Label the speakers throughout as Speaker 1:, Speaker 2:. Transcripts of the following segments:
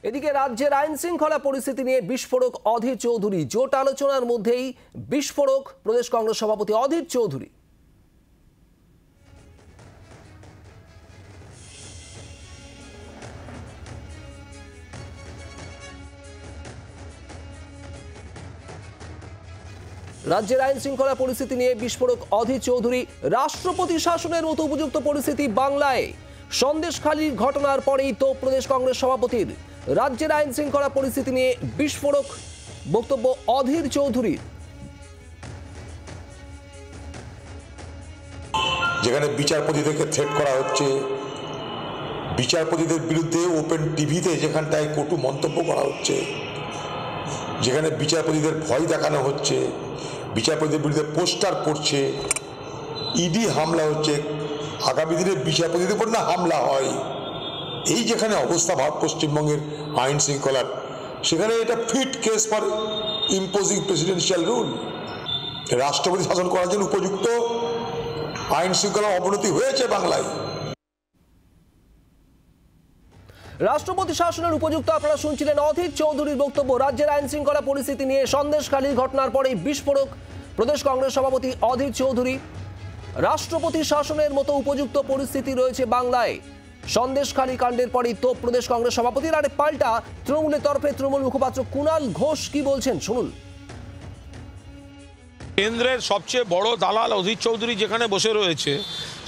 Speaker 1: এদিকে রাজ্যের আইন শৃঙ্খলা পরিস্থিতি নিয়ে বিস্ফোরক অধীর চৌধুরী। জোট আলোচনার মধ্যেই বিস্ফোরক প্রদেশ কংগ্রেস সভাপতি অধীর চৌধুরী। রাজ্যের আইন শৃঙ্খলা পরিস্থিতি নিয়ে বিস্ফোরক অধীর চৌধুরী। রাষ্ট্রপতি শাসনের মতো উপযুক্ত পরিস্থিতি বাংলায়। সন্দেশখালীর ঘটনার পরেই তো প্রদেশ কংগ্রেস সভাপতির। রাজ্যের আইন শৃঙ্খলা পরিস্থিতি নিয়ে বিস্ফোরক বক্তব্য অধীর চৌধুরীর।
Speaker 2: যেখানে বিচারপতিদেরকে থ্রেট করা হচ্ছে, বিচারপতিদের বিরুদ্ধে ওপেন টিভিতে যেখানটায় কটু মন্তব্য করা হচ্ছে, যেখানে বিচারপতিদের ভয় দেখানো হচ্ছে, বিচারপতিদের বিরুদ্ধে পোস্টার পড়ছে, ইডি হামলা হচ্ছে, আগামী দিনে বিচারপতিদের উপর না হামলা হয়, এই যেখানে অবস্থা ভারত পশ্চিমবঙ্গের আইন শৃঙ্খলার, সেখানে এটা fit case for imposing presidential rule. রাষ্ট্রপতি শাসন করার জন্য উপযুক্ত আইন শৃঙ্খলার অবনতি হয়েছে বাংলায়।
Speaker 1: রাষ্ট্রপতি শাসনের উপযুক্ত আপনারা শুনছিলেন অধীর চৌধুরীর বক্তব্য। রাজ্যের আইন শৃঙ্খলা পরিস্থিতি নিয়ে সন্দেশখালীর ঘটনার পরেই বিস্ফোরক প্রদেশ কংগ্রেস সভাপতি অধীর চৌধুরী। রাষ্ট্রপতি শাসনের মতো উপযুক্ত পরিস্থিতি রয়েছে বাংলায়। সন্দেশখালী কাণ্ডের পরেই তো প্রদেশ কংগ্রেস সভাপতির। আরে পাল্টা তৃণমূলের তরফে তৃণমূল মুখপাত্র কুণাল ঘোষ কি বলছেন শুনুন।
Speaker 3: কেন্দ্রের সবচেয়ে বড় দালাল অধীর চৌধুরী যেখানে বসে রয়েছে,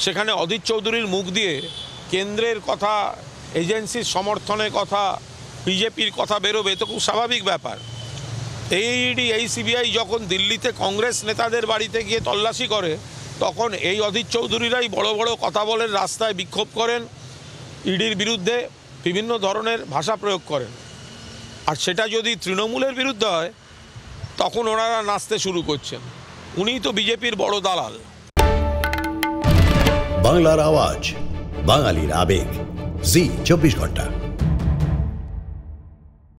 Speaker 3: সেখানে অধীর চৌধুরীর মুখ দিয়ে কেন্দ্রের কথা, এজেন্সির সমর্থনের কথা, বিজেপির কথা বেরোবে, তো খুব স্বাভাবিক ব্যাপার। এই ইডি, এই সিবিআই যখন দিল্লিতে কংগ্রেস নেতাদের বাড়িতে গিয়ে তল্লাশি করে, তখন এই অধীর চৌধুরীরাই বড় বড় কথা বলেন, রাস্তায় বিক্ষোভ করেন, ইডির বিরুদ্ধে বিভিন্ন ধরনের ভাষা প্রয়োগ করেন। আর সেটা যদি তৃণমূলের বিরুদ্ধে হয়, তখন ওনারা নাচতে শুরু করছেন। উনিই তো বিজেপির বড় দালাল।
Speaker 4: বাংলার আওয়াজ, বাঙালির আবেগ, জি 24 ঘন্টা।